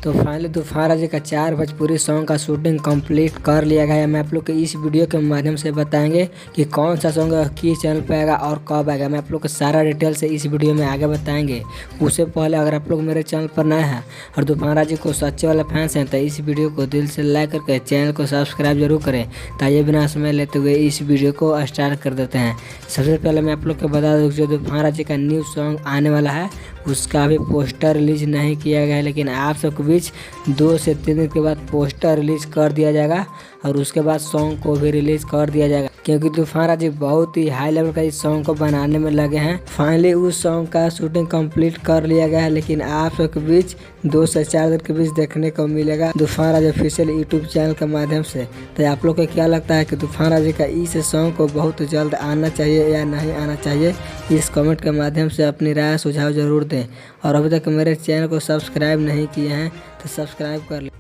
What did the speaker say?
तो फाइनली तूफान राजा का 4 भोजपुरी सॉन्ग का शूटिंग कंप्लीट कर लिया गया है। मैं आप लोग को इस वीडियो के माध्यम से बताएंगे कि कौन सा सॉन्ग किस चैनल पे आएगा और कब आएगा। मैं आप लोग को सारा डिटेल से इस वीडियो में आगे बताएंगे। उससे पहले अगर आप लोग मेरे चैनल पर नए हैं और तूफान राजा को सच्चे वाले फैंस हैं तो इस वीडियो को दिल से लाइक करके चैनल को सब्सक्राइब जरूर करें। ताइए बिना समय लेते हुए इस वीडियो को स्टार्ट कर देते हैं। सबसे पहले मैं आप लोग को बता दूँ जो तूफान राजा का न्यू सॉन्ग आने वाला है उसका अभी पोस्टर रिलीज नहीं किया गया है, लेकिन आप सबके बीच 2 से 3 दिन के बाद पोस्टर रिलीज कर दिया जाएगा और उसके बाद सॉन्ग को भी रिलीज कर दिया जाएगा, क्योंकि तूफान राजा बहुत ही हाई लेवल का इस सॉन्ग को बनाने में लगे हैं। फाइनली उस सॉन्ग का शूटिंग कंप्लीट कर लिया गया है, लेकिन आप सबके बीच 2 से 4 दिन के बीच देखने को मिलेगा तूफान राजा ऑफिशियल यूट्यूब चैनल के माध्यम से। तो आप लोग को क्या लगता है कि तूफान राजा का इस सॉन्ग को बहुत जल्द आना चाहिए या नहीं आना चाहिए? इस कमेंट के माध्यम से अपनी राय सुझाव जरूर दें। और अभी तक मेरे चैनल को सब्सक्राइब नहीं किए हैं तो सब्सक्राइब कर लें।